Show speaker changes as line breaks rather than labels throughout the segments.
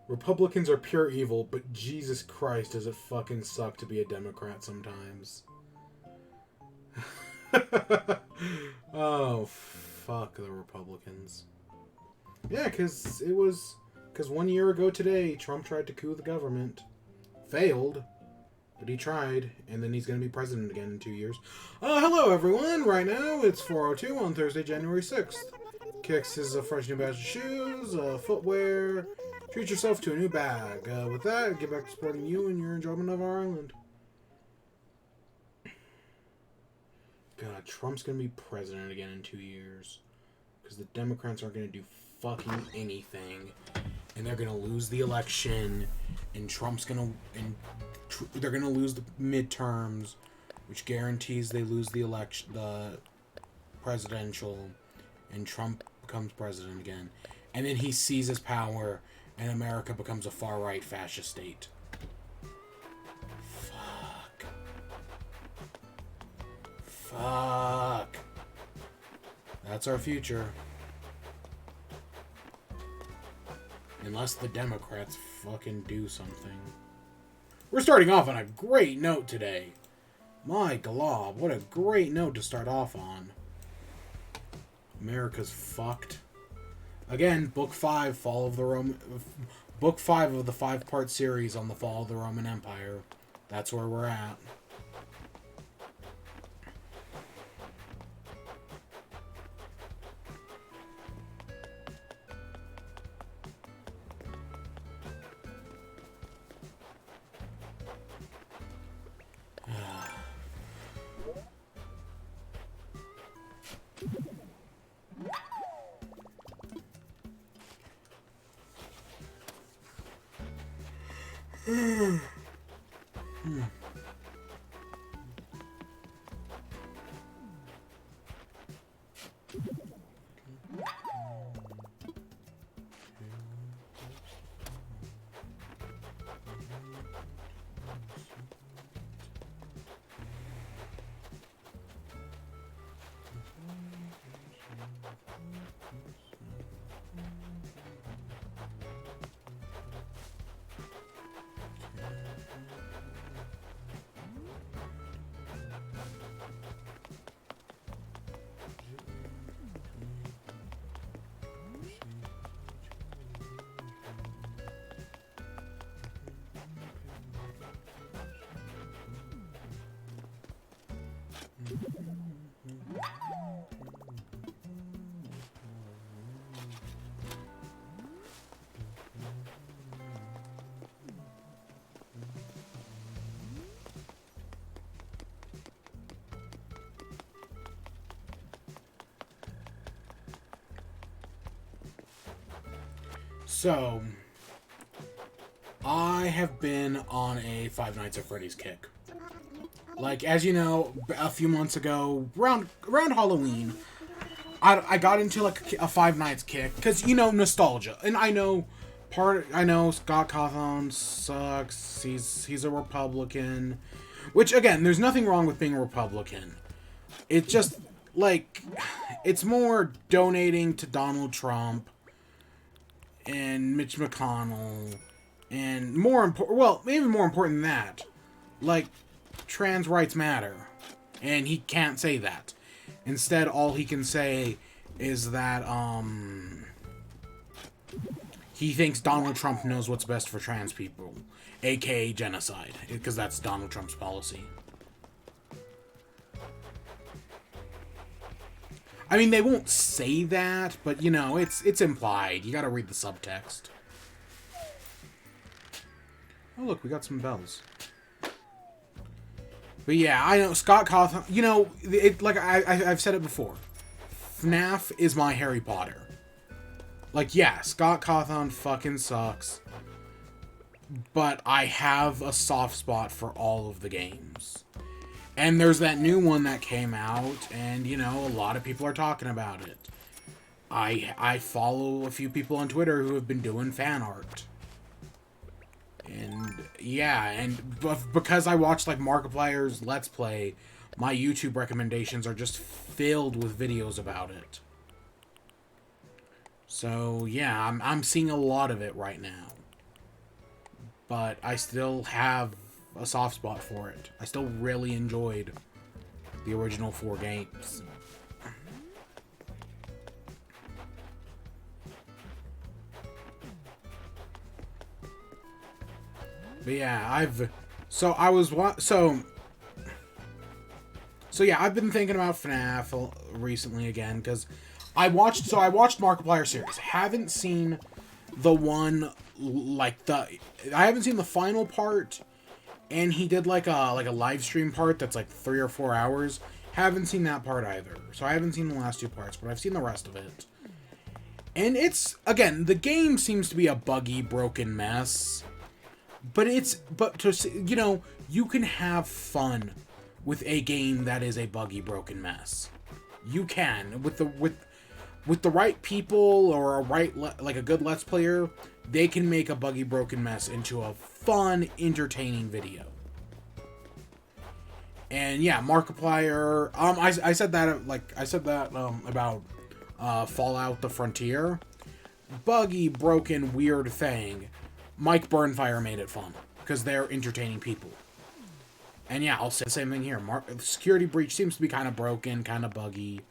Republicans are pure evil, but Jesus Christ, does it fucking suck to be a Democrat sometimes. Oh, fuck the Republicans. Yeah, because 1 year ago today, Trump tried to coup the government. Failed, but he tried, and then he's going to be president again in 2 years. Hello, everyone. Right now, it's 4:02 on Thursday, January 6th. Kicks is a fresh new batch of shoes, footwear. Treat yourself to a new bag. With that, get back to supporting you and your enjoyment of our island. God, Trump's going to be president again in 2 years. Because the Democrats aren't going to do fucking anything. And they're going to lose the election. And Trump's going to... they're going to lose the midterms. Which guarantees they lose the election... the presidential. And Trump becomes president again. And then he seizes power. And America becomes a far-right fascist state. Fuck. That's our future. Unless the Democrats fucking do something. We're starting off on a great note today. My glob, what a great note to start off on. America's fucked. Again, Book 5, Book 5 of the 5-part series on the fall of the Roman Empire. That's where we're at. So, I have been on a Five Nights at Freddy's kick. Like, as you know, a few months ago, around Halloween, I got into like a Five Nights kick because, you know, nostalgia. And I know Scott Cawthon sucks. He's a Republican, which again, there's nothing wrong with being a Republican. It's just like it's more donating to Donald Trump and Mitch McConnell, and maybe more important than that, like, trans rights matter. And he can't say that. Instead, all he can say is that, he thinks Donald Trump knows what's best for trans people, aka genocide, because that's Donald Trump's policy. I mean, they won't say that, but, you know, it's implied. You gotta read the subtext. Oh, look, we got some bells. But yeah, I know, Scott Cawthon, you know, like, I've said it before. FNAF is my Harry Potter. Like, yeah, Scott Cawthon fucking sucks. But I have a soft spot for all of the games. And there's that new one that came out, and, you know, a lot of people are talking about it. I follow a few people on Twitter who have been doing fan art. And, yeah, and because I watch, like, Markiplier's Let's Play, my YouTube recommendations are just filled with videos about it. So yeah, I'm seeing a lot of it right now. But I still have a soft spot for it. I still really enjoyed the original 4 games. But yeah, I've been thinking about FNAF recently again because I watched Markiplier series. Haven't seen the one I haven't seen the final part, and he did like a live stream part that's like 3 or 4 hours. Haven't seen that part either. So I haven't seen the last 2 parts, but I've seen the rest of it. And it's, again, the game seems to be a buggy, broken mess. But you can have fun with a game that is a buggy, broken mess. You can with the right people or a good Let's Player, they can make a buggy, broken mess into a fun, entertaining video. And yeah, Markiplier. I said that about Fallout: The Frontier. Buggy, broken, weird thing. Mike Burnfire made it fun because they're entertaining people. And yeah, I'll say the same thing here. Security Breach seems to be kind of broken, kind of buggy,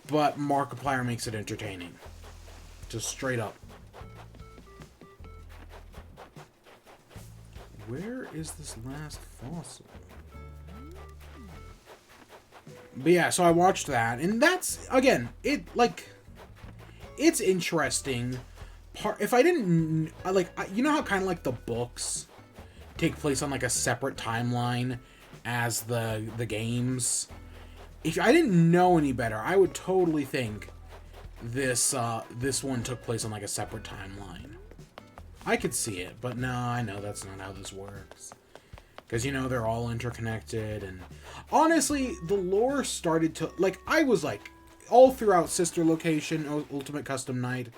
but Markiplier makes it entertaining. Just straight up. Where is this last fossil? But yeah, so I watched that, and that's, again, it's interesting. If I didn't, you know how kind of like the books take place on like a separate timeline as the games? If I didn't know any better, I would totally think this one took place on like a separate timeline. I could see it, but no, I know that's not how this works. Because, they're all interconnected, and honestly, the lore started to, I was all throughout Sister Location, Ultimate Custom Night,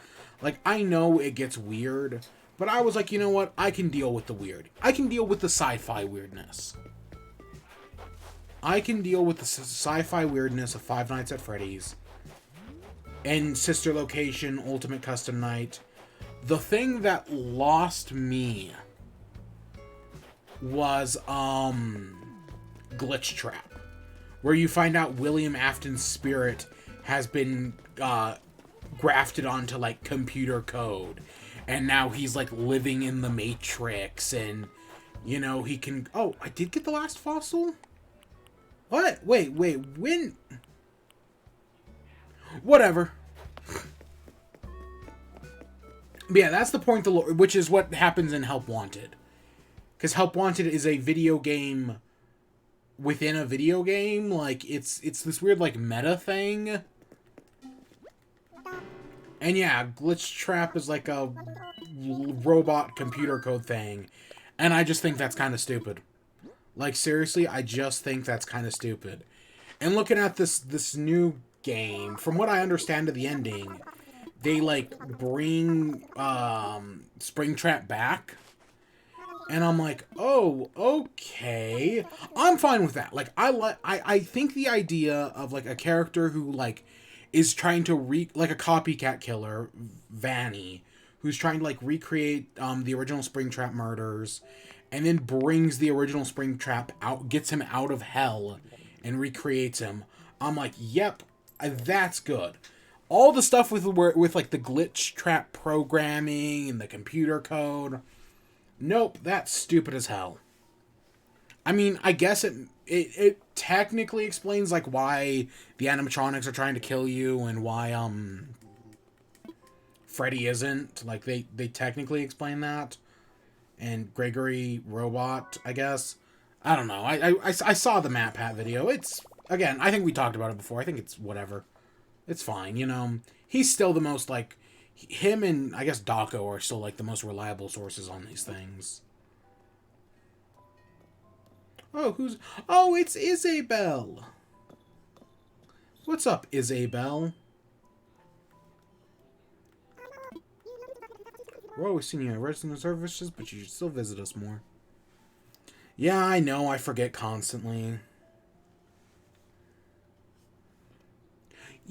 I know it gets weird, but I was like, you know what, I can deal with the weird. I can deal with the sci-fi weirdness. I can deal with the sci-fi weirdness of Five Nights at Freddy's, and Sister Location, Ultimate Custom Night. The thing that lost me was Glitch Trap, where you find out William Afton's spirit has been grafted onto computer code, and now he's living in the Matrix, and he can. Oh, I did get the last fossil. What? Wait, when? Whatever. But yeah, that's the point. Which is what happens in Help Wanted. Because Help Wanted is a video game within a video game. It's this weird, meta thing. And yeah, Glitch Trap is a robot computer code thing. And I just think that's kind of stupid. Seriously, I just think that's kind of stupid. And looking at this new game, from what I understand of the ending, they, bring Springtrap back. And I'm like, oh, okay. I'm fine with that. I think the idea of, a character who, is trying to a copycat killer, Vanny, who's trying to, recreate, the original Springtrap murders, and then brings the original Springtrap out, gets him out of hell, and recreates him. I'm like, yep, that's good. All the stuff with the Glitch Trap programming and the computer code, nope, that's stupid as hell. I mean, I guess it technically explains why the animatronics are trying to kill you and why Freddy isn't. They technically explain that. And Gregory Robot, I guess. I don't know. I saw the MatPat video. It's, again, I think we talked about it before. I think it's whatever. It's fine, He's still the most, him and, I guess, Dako are still, the most reliable sources on these things. Oh, it's Isabel! What's up, Isabel? We're always seeing you at resident services, but you should still visit us more. Yeah, I know, I forget constantly.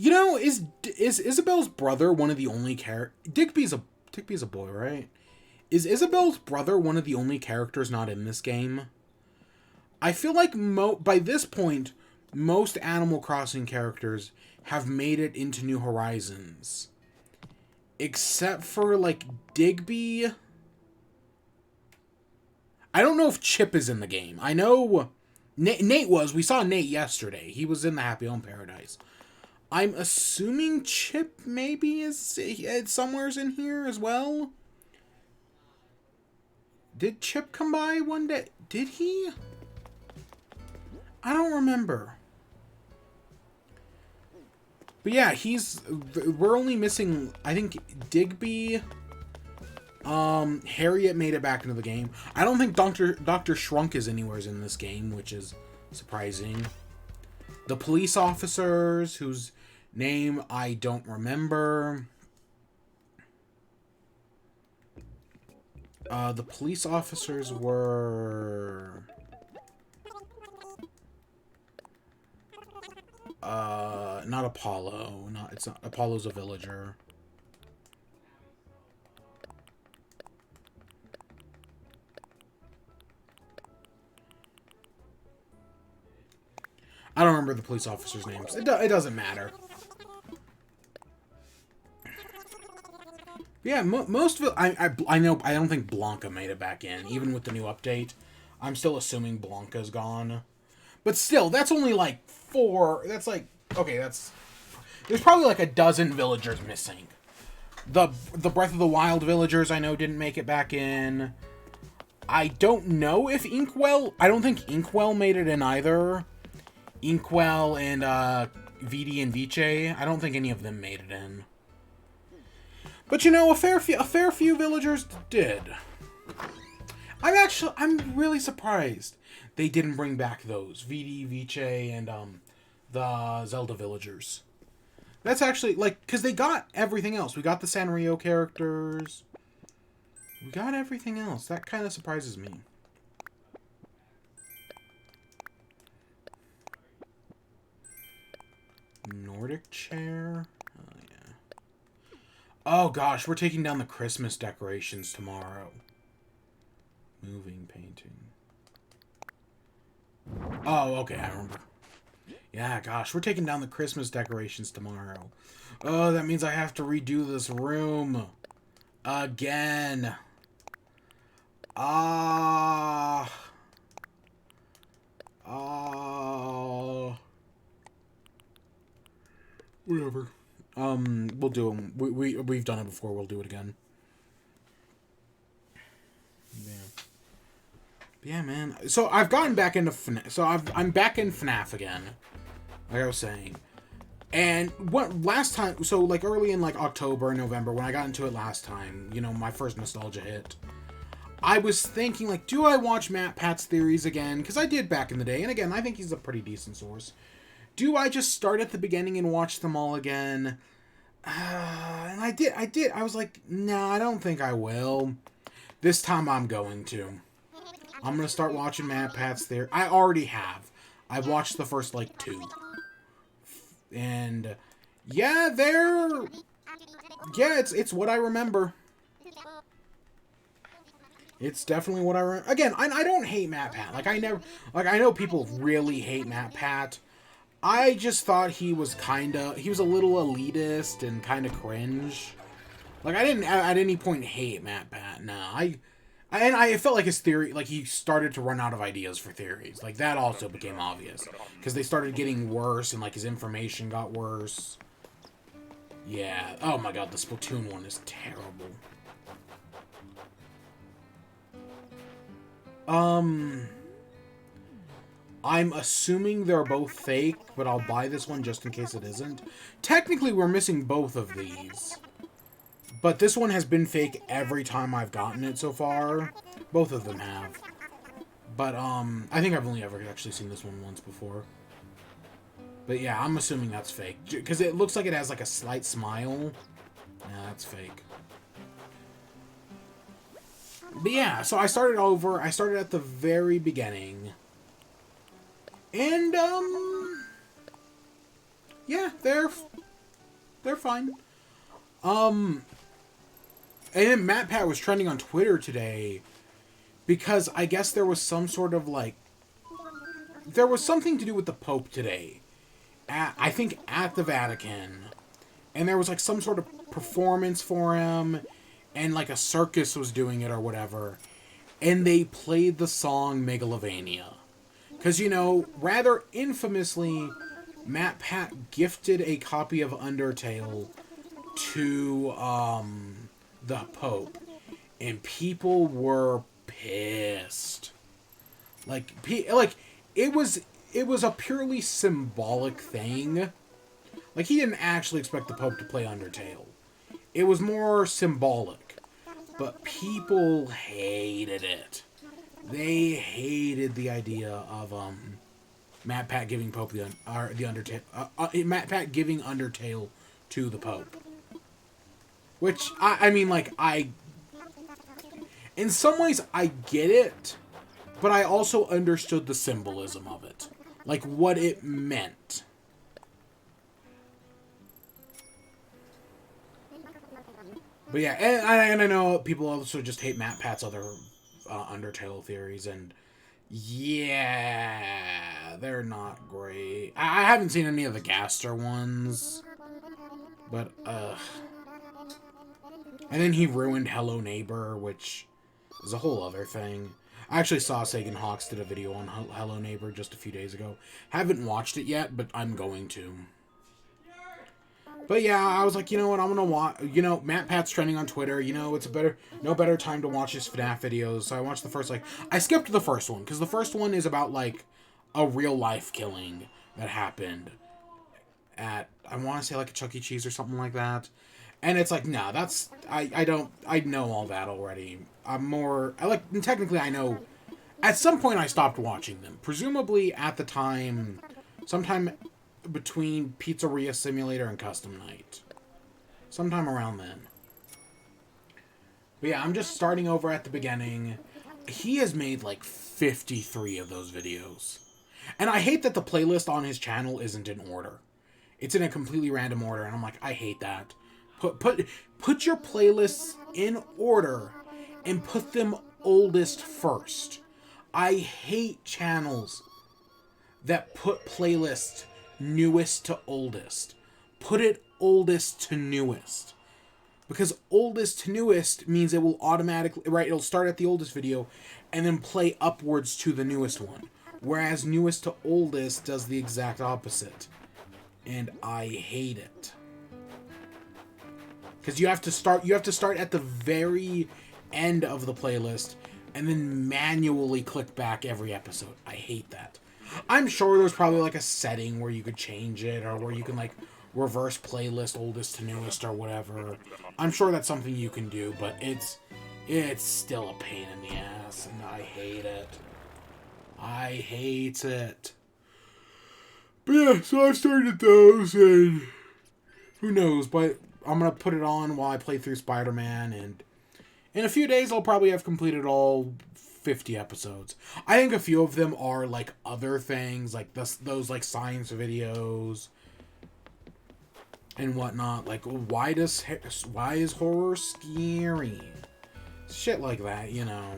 You know, is Isabel's brother one of the only Digby's a boy, right? Is Isabel's brother one of the only characters not in this game? I feel like by this point, most Animal Crossing characters have made it into New Horizons. Except for, like, Digby. I don't know if Chip is in the game. I know Nate was. We saw Nate yesterday. He was in the Happy Home Paradise. I'm assuming Chip maybe is somewhere's in here as well. Did Chip come by one day? Did he? I don't remember. But yeah, we're only missing, I think, Digby. Harriet made it back into the game. I don't think Dr. Shrunk is anywhere in this game, which is surprising. The police officers, whose name I don't remember. The police officers were... not Apollo. It's not Apollo's a villager. I don't remember the police officers' names. It doesn't matter. Yeah, most of it, I know, I don't think Blanca made it back in, even with the new update. I'm still assuming Blanca's gone. But still, that's only like 4, that's like, okay, there's probably like a dozen villagers missing. The Breath of the Wild villagers I know didn't make it back in. I don't know if Inkwell, I don't think Inkwell made it in either. Inkwell and Vidi and Vici, I don't think any of them made it in. But you know, a fair few villagers did. I'm really surprised they didn't bring back those Vidi, Vici, and the Zelda villagers. That's actually, like, because they got everything else. We got the Sanrio characters. We got everything else. That kind of surprises me. Nordic chair. Oh, yeah. Oh, gosh. We're taking down the Christmas decorations tomorrow. Moving painting. Oh, okay. I remember. Yeah, gosh. We're taking down the Christmas decorations tomorrow. Oh, that means I have to redo this room. Again. Whatever. We'll do them. We've done it before. We'll do it again. Yeah. Yeah, man. So I've gotten back into FNAF. So I'm back in FNAF again. Like I was saying. And what last time, so like early in like October, November, when I got into it last time, you know, my first nostalgia hit, I was thinking, like, do I watch MatPat's theories again? Because I did back in the day. And again, I think he's a pretty decent source. Do I just start at the beginning and watch them all again? And I did. I was like, no, I don't think I will. This time I'm going to. I'm going to start watching MatPat's theory. I already have. I've watched the first, like, 2. And, yeah, yeah, it's what I remember. It's definitely what I remember. Again, I don't hate MatPat. I know people really hate MatPat. I just thought he was a little elitist and kind of cringe. Like, I didn't at any point hate MatPat. No, I felt like his theory, like, he started to run out of ideas for theories. Like, that also became obvious. Because they started getting worse, and, like, his information got worse. Yeah. Oh, my God, the Splatoon one is terrible. I'm assuming they're both fake, but I'll buy this one just in case it isn't. Technically, we're missing both of these. But this one has been fake every time I've gotten it so far. Both of them have. But, I think I've only ever actually seen this one once before. But yeah, I'm assuming that's fake. Because it looks like it has, like, a slight smile. Yeah, that's fake. But yeah, so I started over. I started at the very beginning. And, yeah, They're fine. And then MatPat was trending on Twitter today because I guess there was some sort of like... There was something to do with the Pope today. I think at the Vatican. And there was like some sort of performance for him. And like a circus was doing it or whatever. And they played the song Megalovania. Because, you know, rather infamously, MatPat gifted a copy of Undertale to the Pope. And people were pissed. Like it was a purely symbolic thing. Like, he didn't actually expect the Pope to play Undertale. It was more symbolic. But people hated it. They hated the idea of MatPat giving Pope the Undertale. MatPat giving Undertale to the Pope. Which I mean, like, in some ways I get it, but I also understood the symbolism of it, like what it meant. But yeah, and I know people also just hate MatPat's other Undertale theories, and yeah, they're not great. I haven't seen any of the Gaster ones, but and then he ruined Hello Neighbor, which is a whole other thing. I actually saw Sagan Hawks did a video on Hello Neighbor just a few days ago. Haven't watched it yet, but I'm going to. But yeah, I was like, you know what, I'm gonna watch. You know, MatPat's trending on Twitter. You know, it's no better time to watch his FNAF videos. So I watched the first, I skipped the first one because the first one is about like a real life killing that happened at, I want to say like a Chuck E. Cheese or something like that. And it's like, nah, that's I know all that already. Technically I know. At some point I stopped watching them. Presumably at the time, sometime between Pizzeria Simulator and Custom Night. Sometime around then. But yeah, I'm just starting over at the beginning. He has made like 53 of those videos. And I hate that the playlist on his channel isn't in order. It's in a completely random order, and I'm like, I hate that. Put your playlists in order and put them oldest first. I hate channels that put playlists newest to oldest. Put it oldest to newest. Because oldest to newest means it will automatically, right, it'll start at the oldest video and then play upwards to the newest one. Whereas newest to oldest does the exact opposite. And I hate it. Because you have to start at the very end of the playlist and then manually click back every episode. I hate that. I'm sure there's probably like a setting where you could change it, or where you can like reverse playlist oldest to newest or whatever. I'm sure that's something you can do, but it's still a pain in the ass, and I hate it. I hate it. But yeah, so I started those, and who knows, but I'm going to put it on while I play through Spider-Man, and in a few days I'll probably have completed all 50 episodes. I think a few of them are like other things, like those like science videos and whatnot. Like, why is horror scary? Shit like that, you know.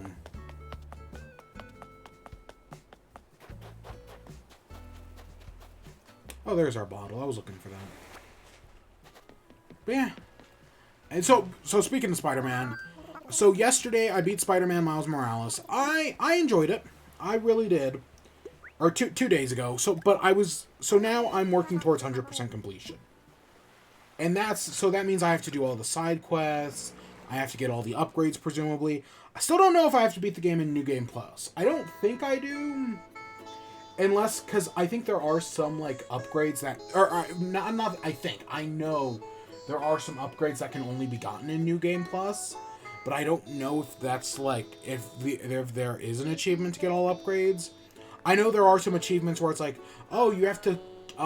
Oh, there's our bottle. I was looking for that. But yeah. And so speaking of Spider-Man, so yesterday I beat Spider-Man Miles Morales. I enjoyed it. I really did. Or two days ago. So now I'm working towards 100% completion. And that means I have to do all the side quests. I have to get all the upgrades, presumably. I still don't know if I have to beat the game in New Game Plus. I don't think I do. Unless, because I think there are some, like, upgrades that... not I think. I know there are some upgrades that can only be gotten in New Game Plus. But I don't know if that's, like... If there is an achievement to get all upgrades. I know there are some achievements where it's like, oh, you have to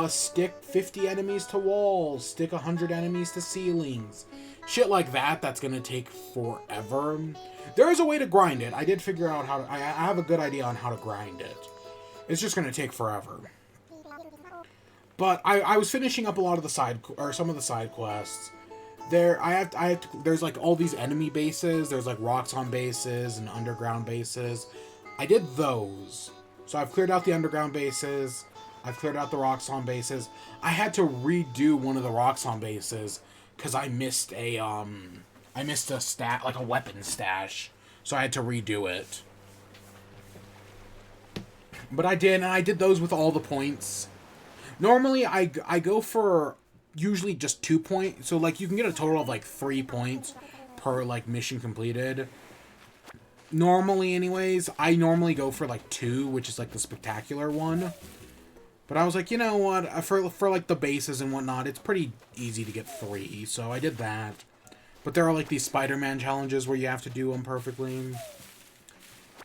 stick 50 enemies to walls. Stick 100 enemies to ceilings. Shit like that, that's gonna take forever. There is a way to grind it. I did figure out how to... I have a good idea on how to grind it. It's just going to take forever. But I was finishing up a lot of the some of the side quests. There's like all these enemy bases. There's like Roxxon bases and underground bases. I did those. So I've cleared out the underground bases. I've cleared out the Roxxon bases. I had to redo one of the Roxxon bases because I missed a like a weapon stash. So I had to redo it. But I did, and I did those with all the points. Normally, I go for usually just 2 points. So, like, you can get a total of, like, 3 points per, like, mission completed. Normally, anyways, I normally go for, like, 2, which is, like, the spectacular one. But I was like, you know what? For like, the bases and whatnot, it's pretty easy to get 3. So I did that. But there are, like, these Spider-Man challenges where you have to do them perfectly.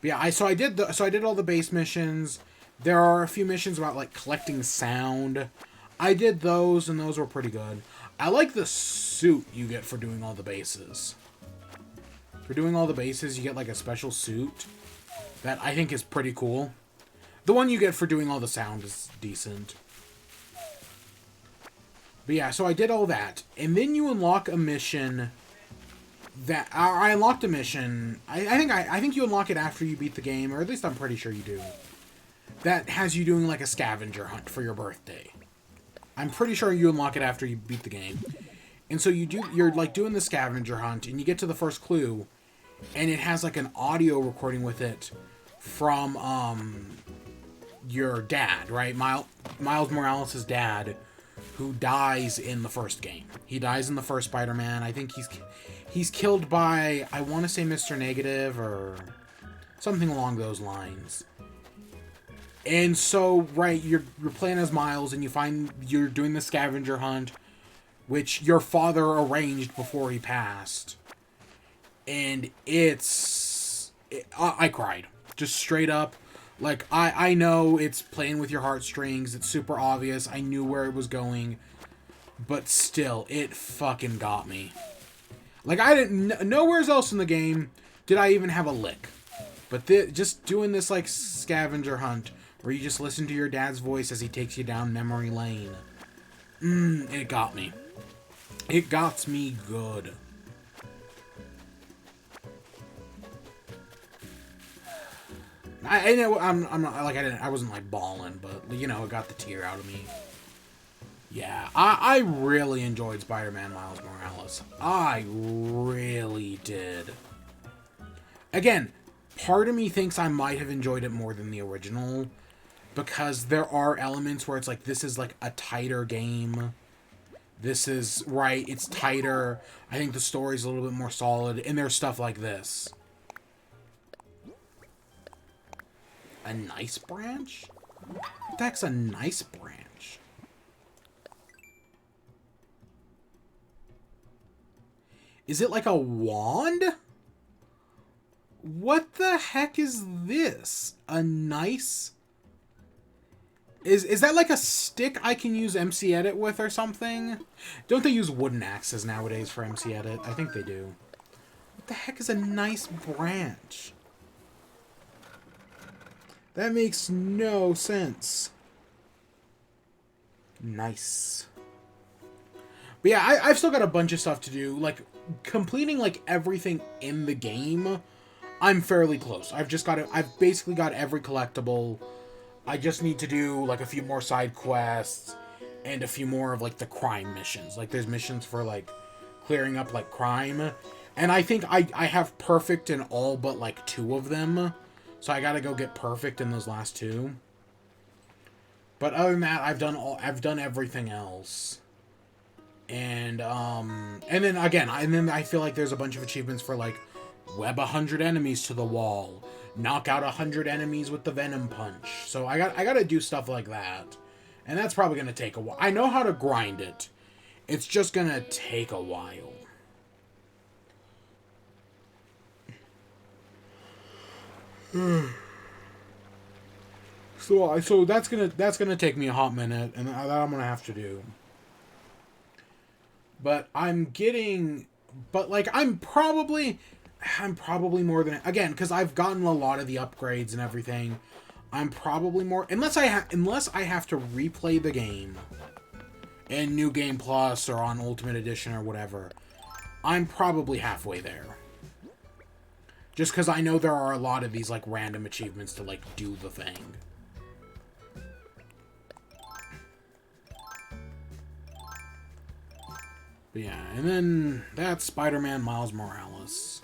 But yeah, I did all the base missions. There are a few missions about, like, collecting sound. I did those, and those were pretty good. I like the suit you get for doing all the bases. For doing all the bases, you get, like, a special suit that I think is pretty cool. The one you get for doing all the sound is decent. But yeah, so I did all that. And then you unlock a mission that... I unlocked a mission... I think you unlock it after you beat the game, or at least I'm pretty sure you do. That has you doing, like, a scavenger hunt for your birthday. I'm pretty sure you unlock it after you beat the game. And so you're, like, doing the scavenger hunt, and you get to the first clue, and it has, like, an audio recording with it from, your dad, right? Miles Morales' dad, who dies in the first game. He dies in the first Spider-Man. I think he's killed by, I want to say Mr. Negative, or something along those lines. And so, right, you're playing as Miles, and you're doing the scavenger hunt, which your father arranged before he passed. And I cried. Just straight up. Like, I know it's playing with your heartstrings, it's super obvious, I knew where it was going, but still, it fucking got me. Like, nowhere else in the game did I even have a lick. But just doing this, like, scavenger hunt, where you just listen to your dad's voice as he takes you down memory lane. It got me. It got me good. I know I'm not like I wasn't like bawling, but you know, it got the tear out of me. Yeah, I really enjoyed Spider-Man Miles Morales. I really did. Again, part of me thinks I might have enjoyed it more than the original, because there are elements where it's like, this is like a tighter game. This is, right, it's tighter. I think the story's a little bit more solid, and there's stuff like this. A nice branch? What the heck's a nice branch? Is it like a wand? What the heck is this? A nice... Is that like a stick I can use MC Edit with or something? Don't they use wooden axes nowadays for MC Edit? I think they do. What the heck is a nice branch? That makes no sense. Nice. But yeah, I've still got a bunch of stuff to do. Like, completing, like, everything in the game, I'm fairly close. I've basically got every collectible. I just need to do, like, a few more side quests and a few more of, like, the crime missions. Like, there's missions for, like, clearing up, like, crime. And I think I have perfect in all but, like, 2 of them. So I gotta go get perfect in those last 2. But other than that, I've done everything else. And then again, I feel like there's a bunch of achievements for, like, web 100 enemies to the wall, knock out 100 enemies with the Venom Punch. So I gotta do stuff like that. And that's probably gonna take a while. I know how to grind it. It's just gonna take a while. So that's gonna take me a hot minute, and that I'm gonna have to do. But I'm probably more than, again, because I've gotten a lot of the upgrades and everything. I'm probably more, unless I have to replay the game in New Game Plus or on Ultimate Edition or whatever. I'm probably halfway there. Just because I know there are a lot of these, like, random achievements to, like, do the thing. But yeah, and then that's Spider-Man Miles Morales.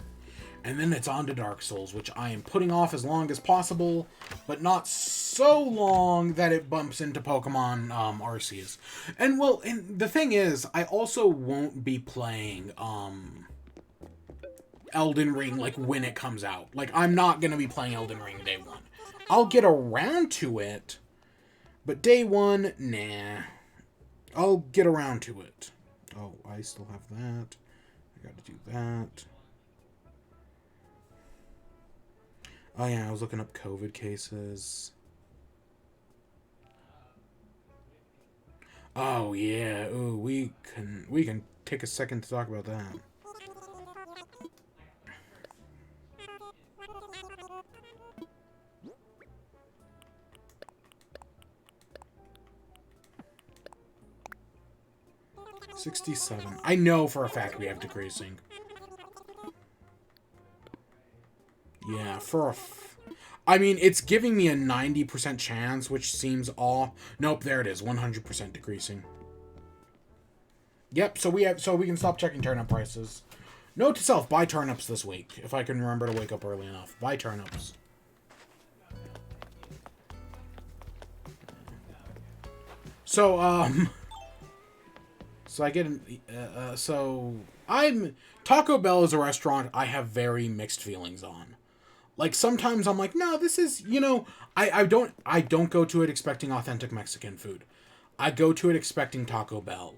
And then it's on to Dark Souls, which I am putting off as long as possible, but not so long that it bumps into Pokemon Arceus. And, well, and the thing is, I also won't be playing Elden Ring, like, when it comes out. Like, I'm not going to be playing Elden Ring day one. I'll get around to it, but day one, nah. I'll get around to it. Oh, I still have that. I gotta do that. Oh yeah, I was looking up COVID cases. Oh yeah, ooh, we can take a second to talk about that. $67. I know for a fact we have decreasing. Yeah, I mean, it's giving me a 90% chance, which seems off. Nope, there it is. 100% decreasing. Yep, so we can stop checking turnip prices. Note to self, buy turnips this week. If I can remember to wake up early enough. Buy turnips. So, so I get Taco Bell is a restaurant I have very mixed feelings on. Like, sometimes I'm like, no, this is, I don't go to it expecting authentic Mexican food. I go to it expecting Taco Bell.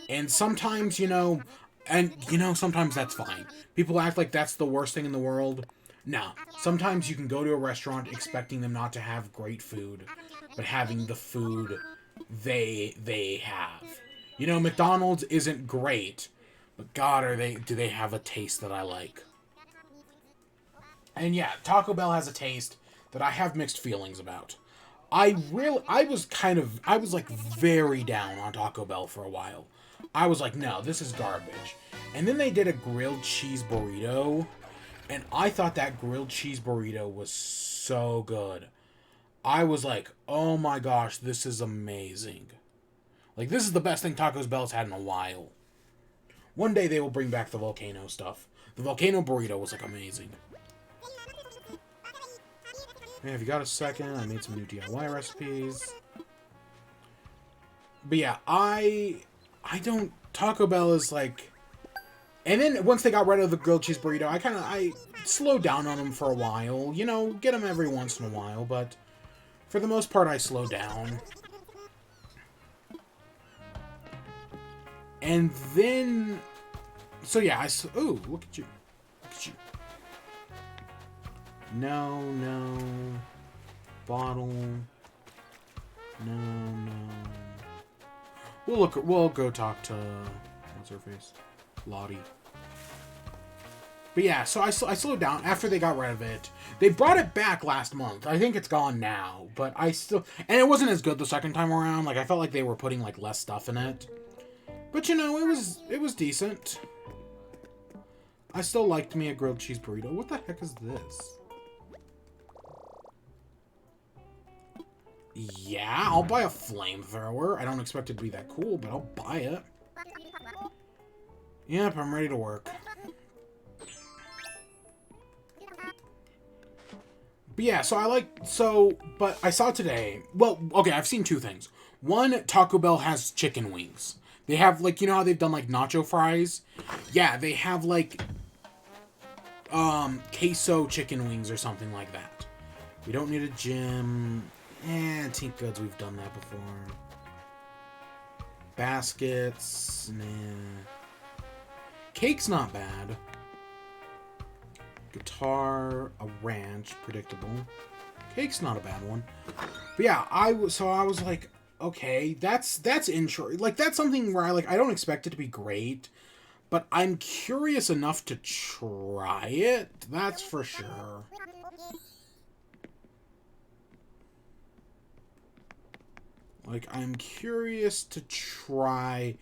And sometimes, sometimes that's fine. People act like that's the worst thing in the world. Nah, sometimes you can go to a restaurant expecting them not to have great food, but having the food they have. McDonald's isn't great, but God, do they have a taste that I like. And yeah, Taco Bell has a taste that I have mixed feelings about. I was like very down on Taco Bell for a while. I was like, no, this is garbage. And then they did a grilled cheese burrito, and I thought that grilled cheese burrito was so good. I was like, oh my gosh, this is amazing. Like, this is the best thing Taco Bell's had in a while. One day they will bring back the volcano stuff. The volcano burrito was, like, amazing. Hey, if you got a second, I made some new DIY recipes. But yeah, I don't... Taco Bell is, like... And then, once they got rid of the grilled cheese burrito, I slowed down on them for a while. Get them every once in a while, but... For the most part, I slowed down. And then... So yeah, ooh, look at you. Look at you. No. Bottle. No. We'll go talk to... What's her face? Lottie. But yeah, so I slowed down after they got rid of it. They brought it back last month. I think it's gone now, but I still... And it wasn't as good the second time around. Like, I felt like they were putting, like, less stuff in it. But, it was decent. I still liked me a grilled cheese burrito. What the heck is this? Yeah, I'll buy a flamethrower. I don't expect it to be that cool, but I'll buy it. Yep, I'm ready to work. But yeah, but I saw today, well, okay, I've seen two things. One, Taco Bell has chicken wings. They have, like, how they've done, like, nacho fries? Yeah, they have, like, queso chicken wings or something like that. We don't need a gym. Antique goods, we've done that before. Baskets, nah. Cake's not bad. Guitar, a ranch, predictable. Cake's not a bad one. But yeah, I was like, okay, that's intro. Like, that's something where I don't expect it to be great, but I'm curious enough to try it. That's for sure. Like, I'm curious to try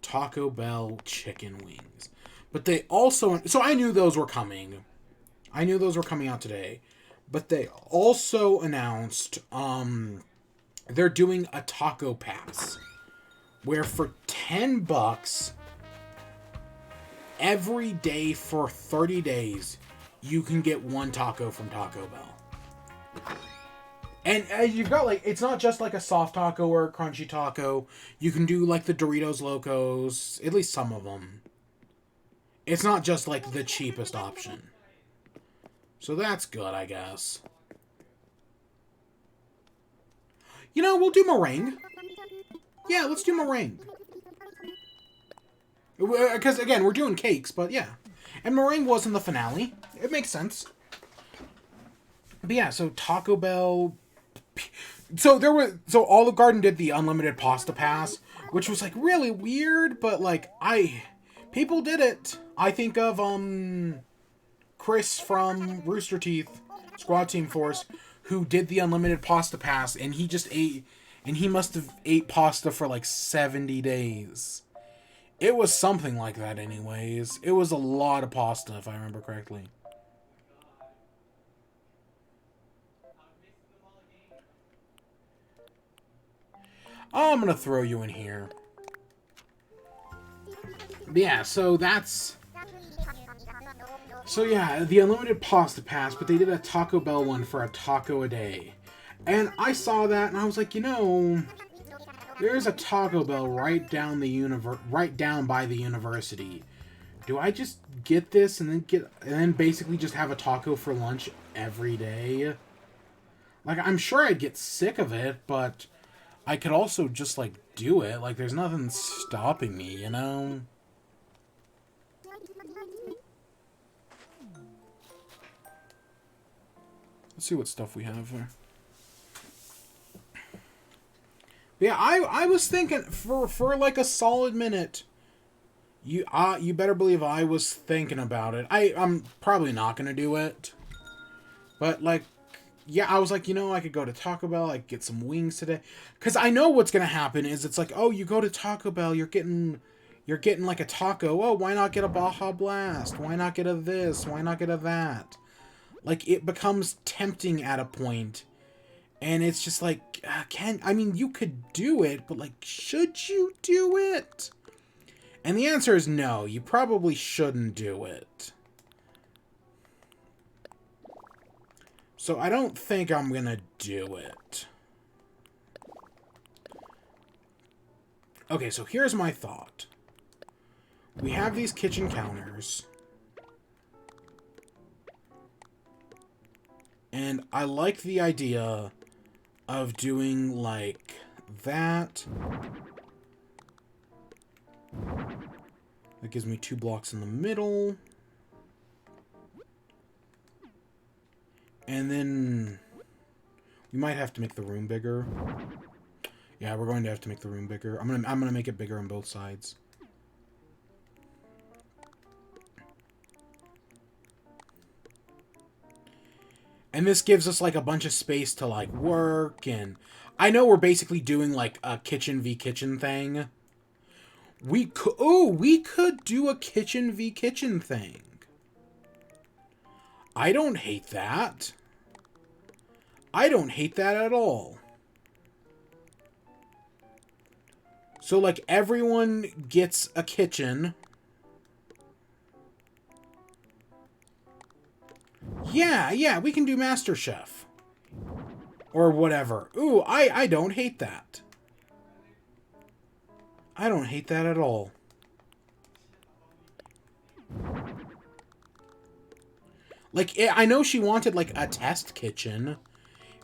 Taco Bell chicken wings. But they also... So I knew those were coming. I knew those were coming out today. But they also announced they're doing a taco pass. Where for $10, every day for 30 days, you can get one taco from Taco Bell. And you've got, like, it's not just like a soft taco or a crunchy taco. You can do, like, the Doritos Locos, at least some of them. It's not just, like, the cheapest option. So that's good, I guess. You know, we'll do meringue. Yeah, let's do meringue. Because, again, we're doing cakes, but yeah. And meringue was in the finale. It makes sense. But yeah, so Taco Bell... So Olive Garden did the unlimited pasta pass, which was, like, really weird, but, like, people did it. I think of, Chris from Rooster Teeth, Squad Team Force, who did the unlimited pasta pass, and he just ate, and he must have ate pasta for, like, 70 days. It was something like that anyways. It was a lot of pasta, if I remember correctly. Oh, I'm gonna throw you in here. But yeah, so that's... So yeah, the unlimited pasta pass, but they did a Taco Bell one for a taco a day. And I saw that and I was like, you know, there's a Taco Bell right down by the university. Do I just get this and then basically just have a taco for lunch every day? Like, I'm sure I'd get sick of it, but I could also just, like, do it. Like, there's nothing stopping me, you know? Let's see what stuff we have here. But yeah, I was thinking for like a solid minute. You better believe I was thinking about it. I'm probably not gonna do it, but like, yeah, I was like, you know, I could go to Taco Bell, I could get some wings today, because I know what's gonna happen is it's like, oh, you go to Taco Bell, you're getting like a taco. Oh, why not get a Baja Blast? Why not get a this? Why not get a that? Like, it becomes tempting at a point, and it's just like, you could do it, but like, should you do it? And the answer is no, you probably shouldn't do it. So I don't think I'm gonna do it. Okay, so here's my thought. We have these kitchen counters. And I like the idea of doing, like, that. That gives me 2 blocks in the middle. And then we might have to make the room bigger. Yeah, we're going to have to make the room bigger. I'm gonna make it bigger on both sides. And this gives us, like, a bunch of space to, like, work, and I know we're basically doing, like, a kitchen v kitchen thing. We could do a kitchen v kitchen thing. I don't hate that. I don't hate that at all. So, like, everyone gets a kitchen. Yeah, we can do MasterChef. Or whatever. Ooh, I don't hate that. I don't hate that at all. Like, I know she wanted, like, a test kitchen.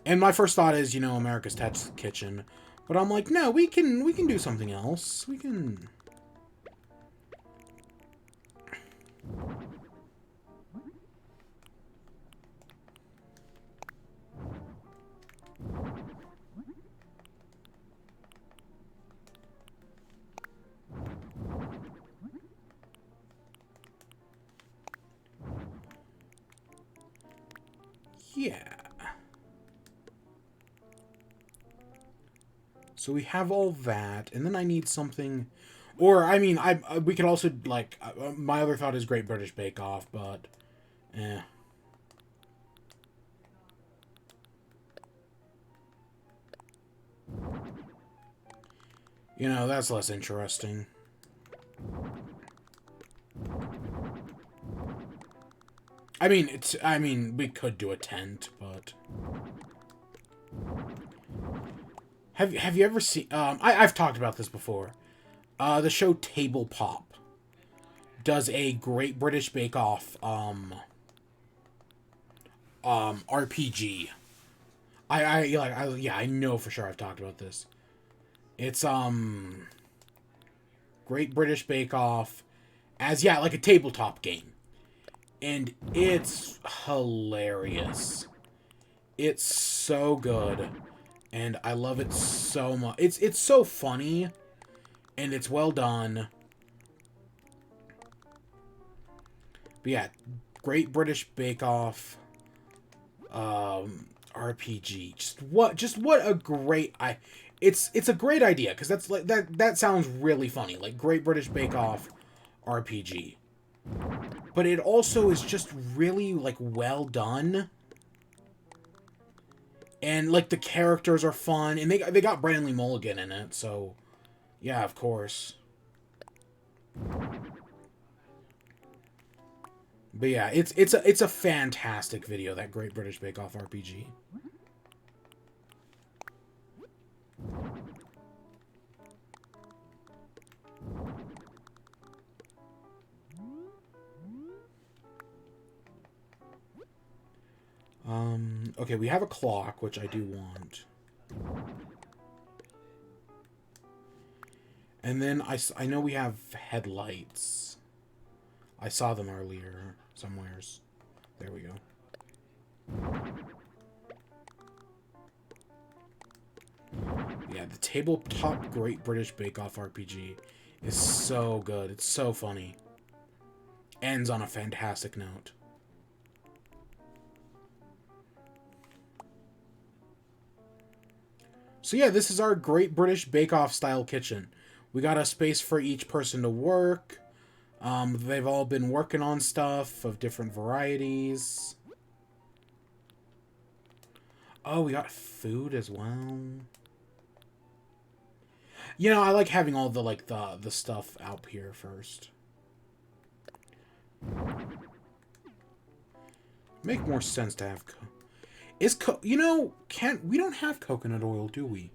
And my first thought is, you know, America's Test Kitchen. But I'm like, no, we can do something else. We can... Yeah. So we have all that, and then I need something, or I mean, we could also like my other thought is Great British Bake Off, but eh. You know, that's less interesting. I mean, we could do a tent, but have you ever seen? I've talked about this before. The show Table Pop does a Great British Bake Off RPG. Yeah, I know for sure I've talked about this. It's Great British Bake Off as like a tabletop game. And it's hilarious. It's so good. And I love it so much. It's so funny. And it's well done. But yeah, Great British Bake Off RPG. Just what a great it's a great idea, because that's like that sounds really funny. Like Great British Bake Off RPG. But it also is just really like well done. And like the characters are fun, and they got Brandon Lee Mulligan in it, so yeah, of course. But yeah, it's a fantastic video, that Great British Bake Off RPG. Okay, we have a clock, which I do want. And then I know we have headlights. I saw them earlier somewheres. There we go. Yeah, the tabletop Great British Bake Off RPG is so good. It's so funny. Ends on a fantastic note. So yeah, this is our Great British Bake Off style kitchen. We got a space for each person to work. They've all been working on stuff of different varieties. Oh, we got food as well. You know, I like having all the the stuff out here first. Make more sense to have you know, we don't have coconut oil, do we?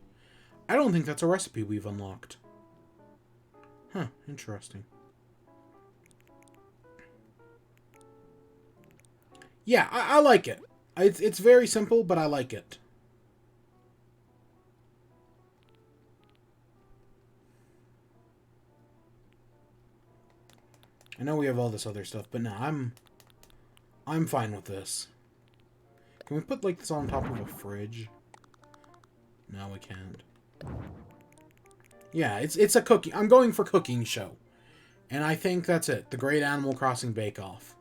I don't think that's a recipe we've unlocked. Huh, interesting. Yeah, I like it. It's very simple, but I like it. I know we have all this other stuff, but no, I'm fine with this. Can we put like this on top of a fridge? No, we can't. Yeah, it's a cooking. I'm going for cooking show. And I think that's it. The Great Animal Crossing Bake Off.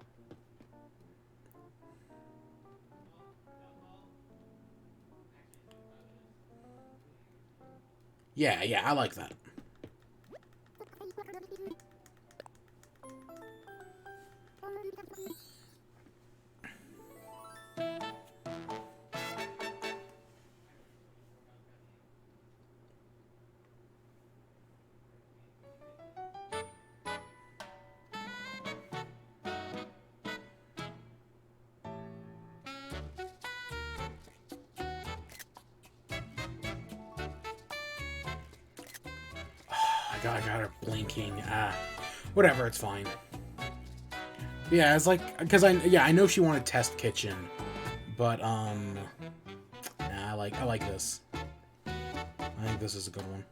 Yeah, I like that. I got her blinking. Whatever, it's fine. Yeah, it's like, because I know she wanted test kitchen, but nah, I like this. I think this is a good one.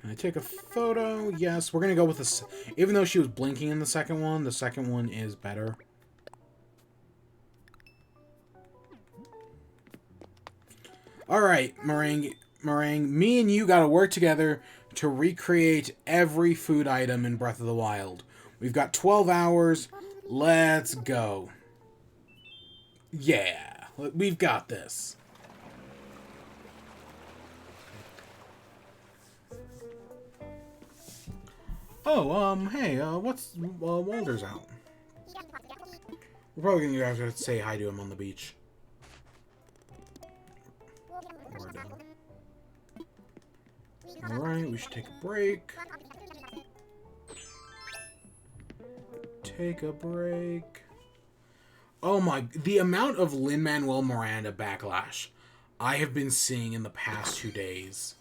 Can I take a photo? Yes, we're gonna go with this. Even though she was blinking in the second one is better. Alright, Meringue. Meringue, me and you gotta work together to recreate every food item in Breath of the Wild. We've got 12 hours. Let's go. Yeah, we've got this. Oh, hey, what's, Walder's out. We're probably gonna have to say hi to him on the beach. Alright, we should take a break. Take a break. Oh my, the amount of Lin-Manuel Miranda backlash I have been seeing in the past 2 days.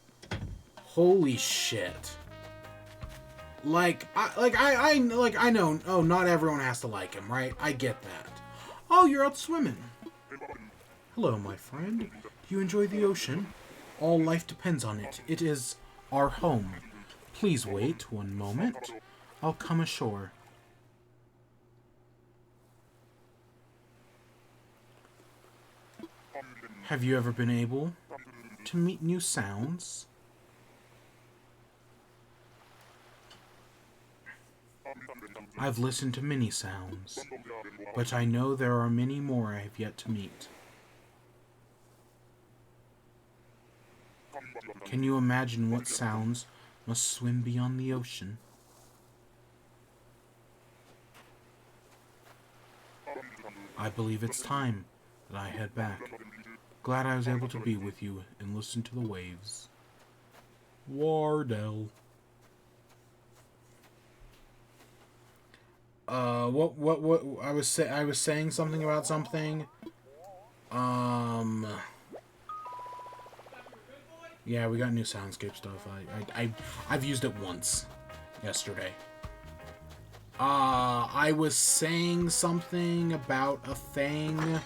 Holy shit. I know, oh, not everyone has to like him, right? I get that. Oh, you're out swimming. Hello, my friend. Do you enjoy the ocean? All life depends on it. It is our home. Please wait 1 moment. I'll come ashore. Have you ever been able to meet new sounds? I've listened to many sounds, but I know there are many more I have yet to meet. Can you imagine what sounds must swim beyond the ocean? I believe it's time that I head back. Glad I was able to be with you and listen to the waves. Wardell. What I was saying something about something. Yeah, we got new soundscape stuff. I've used it once yesterday. I was saying something about a thing.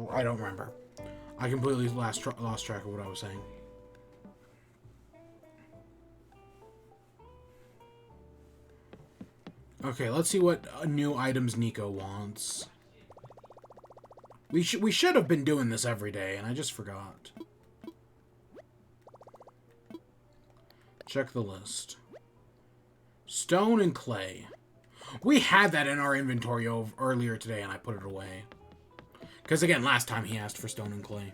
I don't remember. I completely lost track of what I was saying. Okay, let's see what new items Nico wants. We should have been doing this every day, and I just forgot. Check the list. Stone and clay. We had that in our inventory earlier today, and I put it away. Because, again, last time he asked for stone and clay.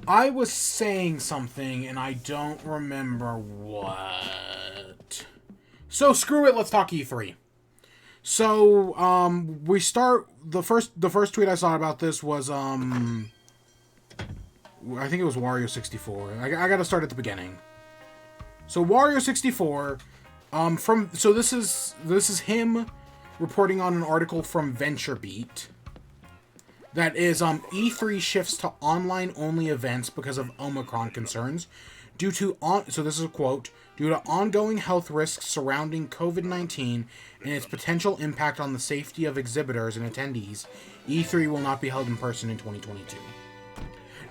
I was saying something, and I don't remember what. So, screw it, let's talk E3. So, we start... The first tweet I saw about this was, I think it was Wario64. I gotta start at the beginning. So, Wario64... So this is him reporting on an article from VentureBeat that is E3 shifts to online-only events because of Omicron concerns due to so this is a quote, due to ongoing health risks surrounding COVID-19 and its potential impact on the safety of exhibitors and attendees, E3 will not be held in person in 2022.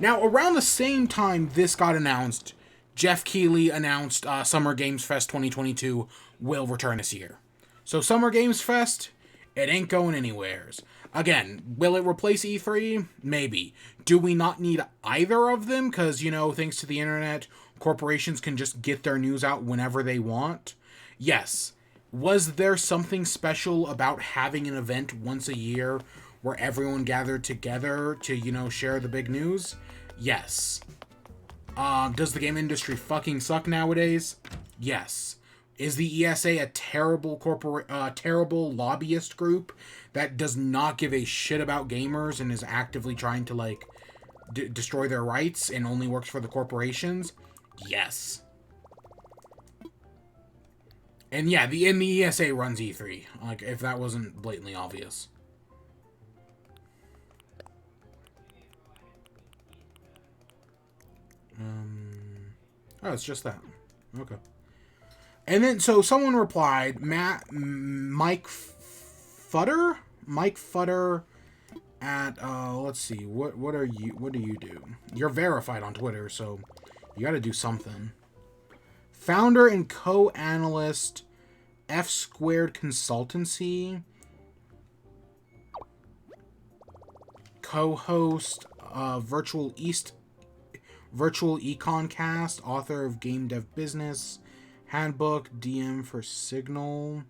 Now, around the same time this got announced, Jeff Keighley announced Summer Games Fest 2022 will return this year. So Summer Games Fest, it ain't going anywheres. Again, will it replace E3? Maybe. Do we not need either of them? Because, you know, thanks to the internet, corporations can just get their news out whenever they want. Yes. Was there something special about having an event once a year where everyone gathered together to, you know, share the big news? Yes. Does the game industry fucking suck nowadays? Yes. Is the ESA a terrible terrible lobbyist group that does not give a shit about gamers and is actively trying to, like, destroy their rights and only works for the corporations? Yes. And yeah, the ESA runs E3. Like, if that wasn't blatantly obvious. Oh, it's just that. Okay. And then, so someone replied, Mike Futter at, let's see, what do you do? You're verified on Twitter, so you gotta do something. Founder and co-analyst F Squared Consultancy, co-host Virtual Econ Cast, author of Game Dev Business Handbook, DM for Signal.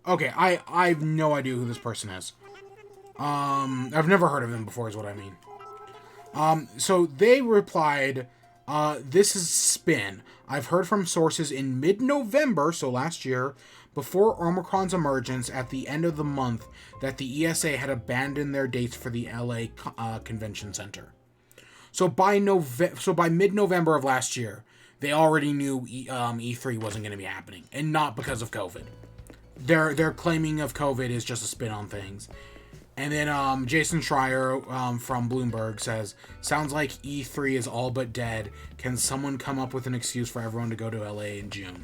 Okay, I have no idea who this person is. I've never heard of them before is what I mean. So they replied, this is spin. I've heard from sources in mid-November, so last year, before Omicron's emergence at the end of the month, that the ESA had abandoned their dates for the LA Convention Center. So by mid-November of last year, they already knew E3 wasn't going to be happening, and not because of COVID. Their claiming of COVID is just a spin on things. And then Jason Schreier from Bloomberg says, sounds like E3 is all but dead. Can someone come up with an excuse for everyone to go to LA in June?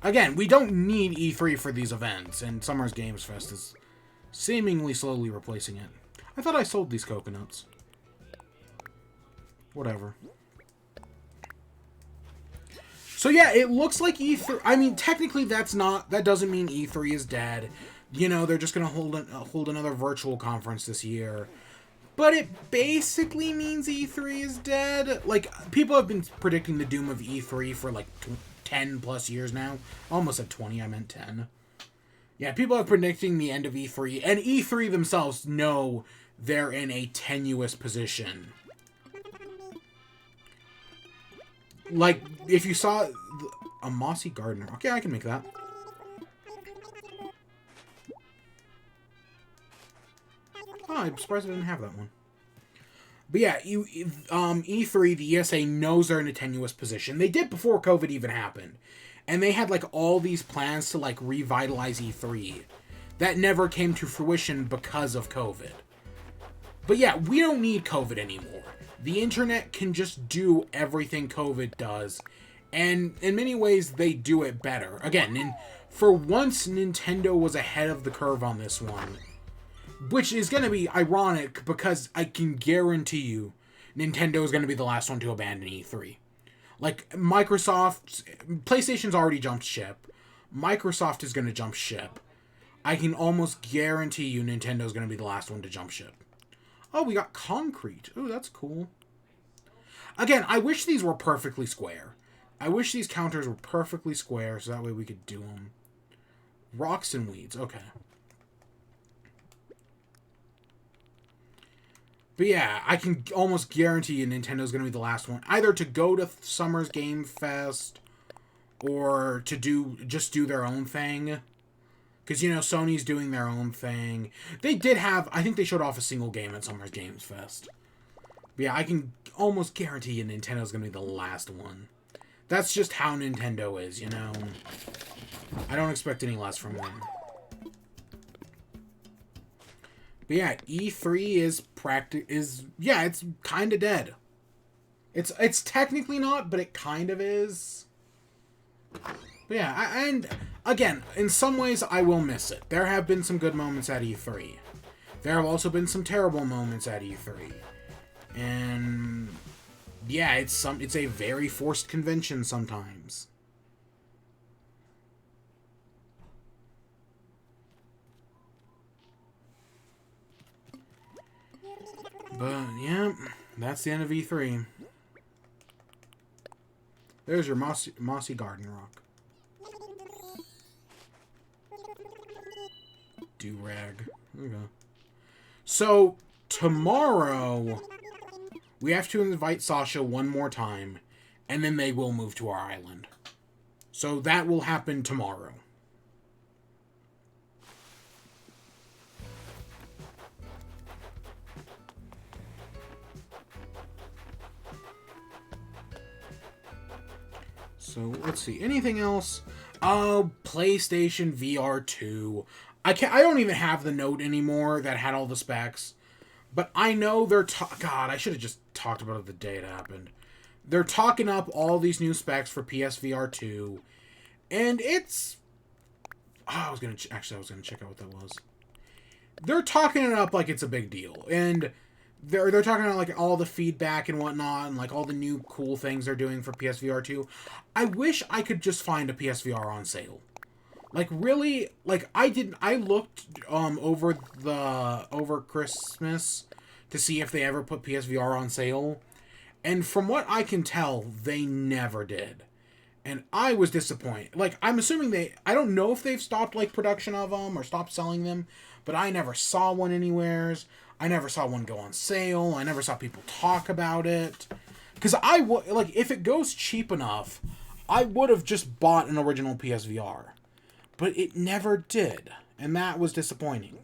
Again, we don't need E3 for these events, and Summer's Games Fest is seemingly slowly replacing it. I thought I sold these coconuts. Whatever. So yeah, it looks like E3... I mean, technically that doesn't mean E3 is dead. You know, they're just going to hold another virtual conference this year. But it basically means E3 is dead. Like, people have been predicting the doom of E3 for like 10 plus years now. I almost said 20, I meant 10. Yeah, people are predicting the end of E3. And E3 themselves know they're in a tenuous position. Like, if you saw a mossy gardener. Okay, I can make that. Oh, I'm surprised I didn't have that one. But yeah, E3, the ESA knows they're in a tenuous position. They did before COVID even happened. And they had, like, all these plans to, like, revitalize E3. That never came to fruition because of COVID. But yeah, we don't need COVID anymore. The internet can just do everything COVID does. And in many ways, they do it better. Again, for once, Nintendo was ahead of the curve on this one. Which is going to be ironic because I can guarantee you Nintendo is going to be the last one to abandon E3. Like, PlayStation's already jumped ship. Microsoft is going to jump ship. I can almost guarantee you Nintendo's going to be the last one to jump ship. Oh, we got concrete. Oh, that's cool. Again, I wish these were perfectly square. I wish these counters were perfectly square so that way we could do them. Rocks and weeds. Okay. But yeah, I can almost guarantee you Nintendo's going to be the last one. Either to go to Summer's Game Fest or to just do their own thing. Because, you know, Sony's doing their own thing. They did have... I think they showed off a single game at Summer's Games Fest. But yeah, I can almost guarantee you Nintendo's going to be the last one. That's just how Nintendo is, you know? I don't expect any less from them. But yeah, E3 is it's kind of dead. It's technically not, but it kind of is. But yeah, and again, in some ways, I will miss it. There have been some good moments at E3. There have also been some terrible moments at E3. And yeah, it's a very forced convention sometimes. But yeah, that's the end of E3. There's your mossy garden rock. Do-rag. Okay. So, tomorrow, we have to invite Sasha one more time, and then they will move to our island. So that will happen tomorrow. So, let's see. Anything else? PlayStation VR 2. I don't even have the note anymore that had all the specs. But I know they're... God, I should have just talked about it the day it happened. They're talking up all these new specs for PSVR 2. And it's... Oh, I was going to check out what that was. They're talking it up like it's a big deal. And they're talking about like all the feedback and whatnot, and like all the new cool things they're doing for PSVR 2. I wish I could just find a PSVR on sale. Like really, like I looked over Christmas to see if they ever put PSVR on sale, and from what I can tell, they never did. And I was disappointed. Like, I'm assuming I don't know if they've stopped, like, production of them or stopped selling them, but I never saw one anywheres. I never saw one go on sale. I never saw people talk about it. Because like, if it goes cheap enough, I would have just bought an original PSVR. But it never did. And that was disappointing.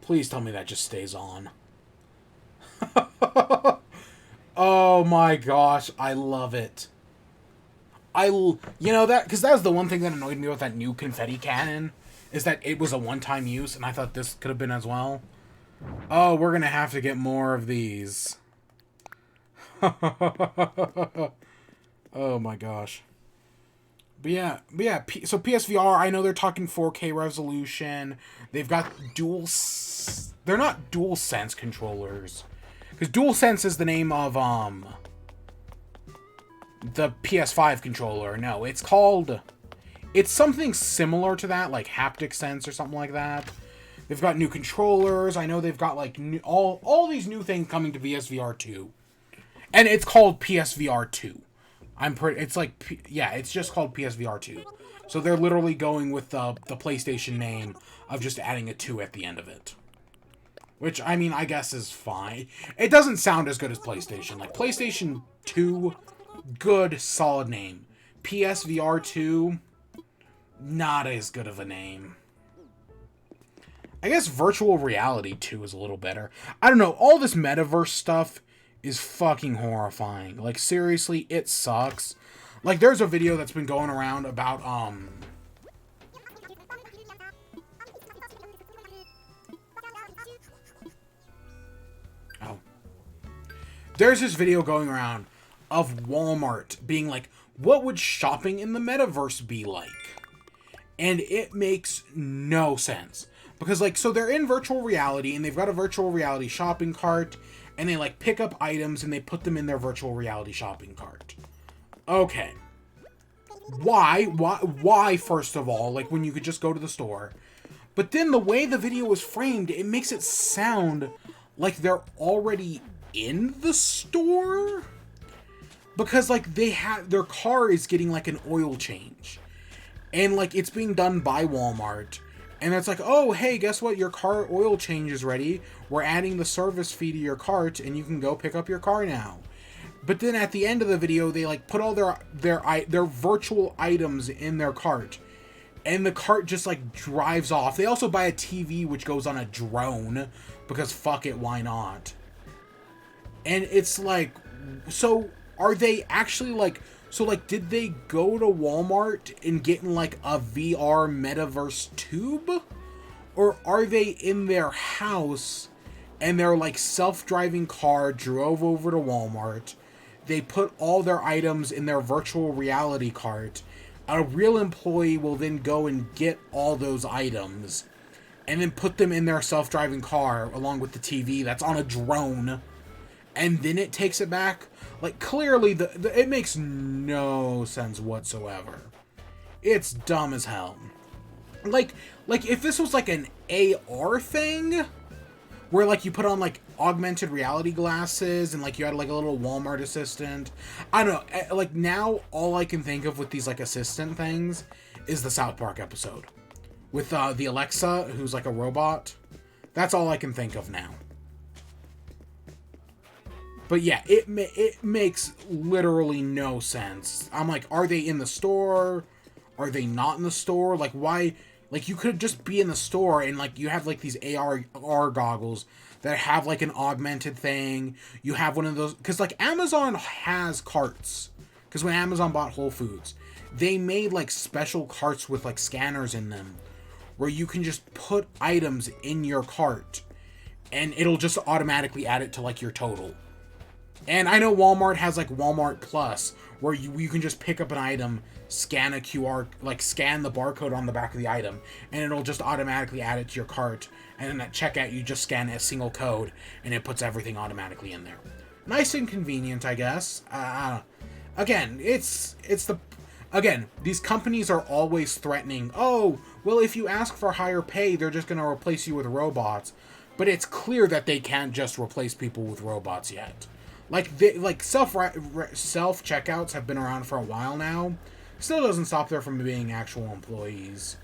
Please tell me that just stays on. Oh my gosh, I love it. You know that, because that was the one thing that annoyed me with that new confetti cannon, is that it was a one-time use, and I thought this could have been as well. Oh, we're gonna have to get more of these. Oh my gosh. But yeah, so PSVR, I know they're talking 4K resolution. They've got they're not DualSense controllers. Because DualSense is the name of, the PS5 controller. No, it's something similar to that, like Haptic Sense or something like that. They've got new controllers. I know they've got, like, all these new things coming to PSVR 2. And it's called PSVR 2. It's just called PSVR 2. So they're literally going with the PlayStation name of just adding a 2 at the end of it. Which, I mean, I guess is fine. It doesn't sound as good as PlayStation. Like, PlayStation 2, good, solid name. PSVR 2, not as good of a name. I guess Virtual Reality 2 is a little better. I don't know, all this metaverse stuff is fucking horrifying. Like, seriously, it sucks. Like, there's a video that's been going around about, there's this video going around of Walmart being like, what would shopping in the metaverse be like? And it makes no sense. Because, like, so they're in virtual reality, and they've got a virtual reality shopping cart, and they, like, pick up items, and they put them in their virtual reality shopping cart. Okay. Why, first of all, like, when you could just go to the store? But then the way the video was framed, it makes it sound like they're already in the store, because like their car is getting like an oil change, and like it's being done by Walmart, and it's like, oh hey, guess what, your car oil change is ready, we're adding the service fee to your cart and you can go pick up your car now. But then at the end of the video, they like put all their virtual items in their cart, and the cart just like drives off. They also buy a TV which goes on a drone, because fuck it, why not? And it's like, so are they actually like, so like, did they go to Walmart and get in like a VR metaverse tube? Or are they in their house and their like self-driving car drove over to Walmart, they put all their items in their virtual reality cart, a real employee will then go and get all those items and then put them in their self-driving car along with the TV that's on a drone, and then it takes it back? Like, clearly, it makes no sense whatsoever. It's dumb as hell. Like if this was like an AR thing, where like you put on like augmented reality glasses and like you had like a little Walmart assistant. I don't know. Like, now all I can think of with these like assistant things is the South Park episode with the Alexa, who's like a robot. That's all I can think of now. But yeah, it makes literally no sense. I'm like, are they in the store? Are they not in the store? Like, why? Like, you could just be in the store and like you have like these AR goggles that have like an augmented thing. You have one of those, because like Amazon has carts. Because when Amazon bought Whole Foods, they made like special carts with like scanners in them, where you can just put items in your cart and it'll just automatically add it to like your total. And I know Walmart has like Walmart Plus, where you can just pick up an item, scan a QR, like scan the barcode on the back of the item, and it'll just automatically add it to your cart. And then at checkout, you just scan a single code, and it puts everything automatically in there. Nice and convenient, I guess. Again, again, these companies are always threatening, oh, well, if you ask for higher pay, they're just going to replace you with robots. But it's clear that they can't just replace people with robots yet. Like self checkouts have been around for a while now. Still doesn't stop there from being actual employees.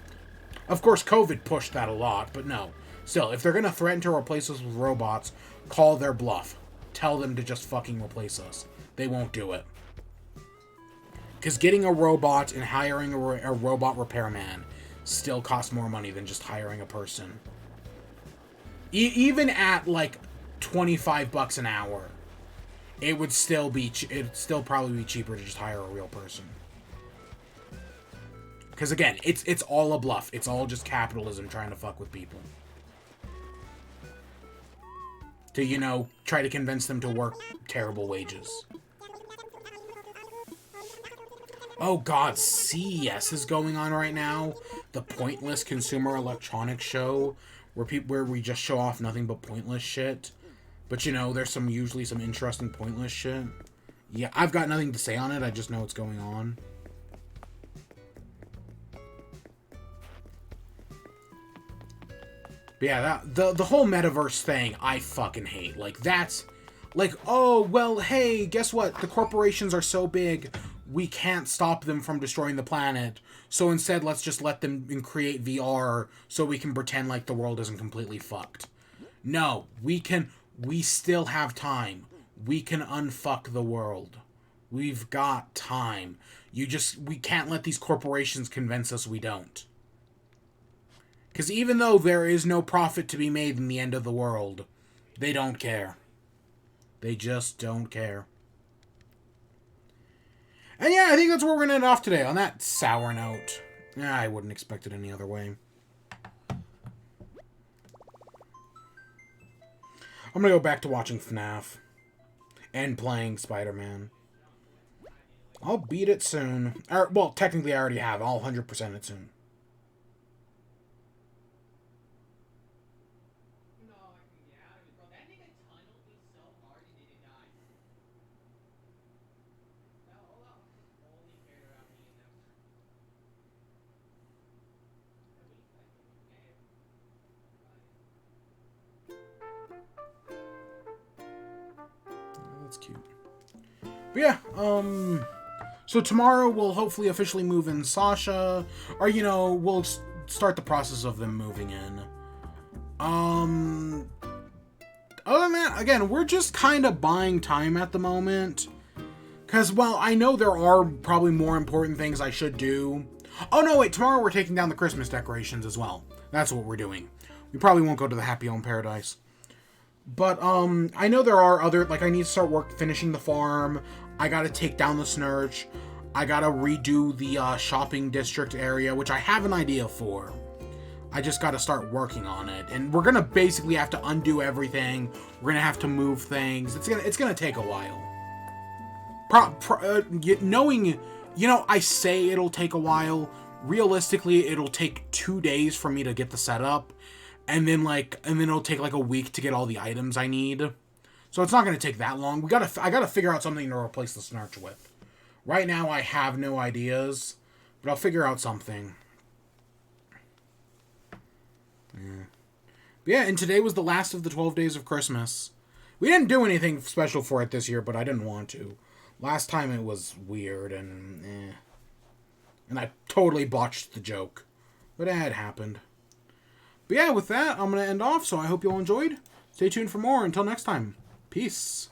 Of course, COVID pushed that a lot, but no. Still, if they're going to threaten to replace us with robots, call their bluff. Tell them to just fucking replace us. They won't do it. Because getting a robot and hiring a robot repairman still costs more money than just hiring a person. Even at, like, $25 an hour, it'd still probably be cheaper to just hire a real person. Because, again, it's all a bluff. It's all just capitalism trying to fuck with people. To, you know, try to convince them to work terrible wages. Oh god, CES is going on right now. The Pointless Consumer Electronics Show, where we just show off nothing but pointless shit. But you know, there's usually some interesting pointless shit. Yeah, I've got nothing to say on it, I just know what's going on. But yeah, the whole metaverse thing, I fucking hate. Like, that's... Like, oh, well, hey, guess what? The corporations are so big, we can't stop them from destroying the planet. So instead, let's just let them create VR so we can pretend like the world isn't completely fucked. No, we still have time. We can unfuck the world. We've got time. We can't let these corporations convince us we don't. Because even though there is no profit to be made in the end of the world, they don't care. They just don't care. And yeah, I think that's where we're going to end off today, on that sour note. Yeah, I wouldn't expect it any other way. I'm going to go back to watching FNAF. And playing Spider-Man. I'll beat it soon. Well, technically I already have. I'll 100% it soon. That's cute. But yeah, so tomorrow we'll hopefully officially move in Sasha, or, you know, we'll start the process of them moving in. Other than that, again, we're just kind of buying time at the moment. Because, well, I know there are probably more important things I should do. Oh, no, wait, tomorrow we're taking down the Christmas decorations as well. That's what we're doing. We probably won't go to the Happy Home Paradise. But, I know there are other, like, I need to start finishing the farm. I gotta take down the Snurch. I gotta redo the, shopping district area, which I have an idea for. I just gotta start working on it. And we're gonna basically have to undo everything. We're gonna have to move things. It's gonna take a while. Knowing, you know, I say it'll take a while. Realistically, it'll take 2 days for me to get the setup. And then it'll take like a week to get all the items I need. So it's not going to take that long. I gotta figure out something to replace the Snarch with. Right now I have no ideas, but I'll figure out something. Yeah. But yeah, and today was the last of the 12 days of Christmas. We didn't do anything special for it this year, but I didn't want to. Last time it was weird and And I totally botched the joke. But it happened. But yeah, with that, I'm going to end off, so I hope you all enjoyed. Stay tuned for more. Until next time, peace.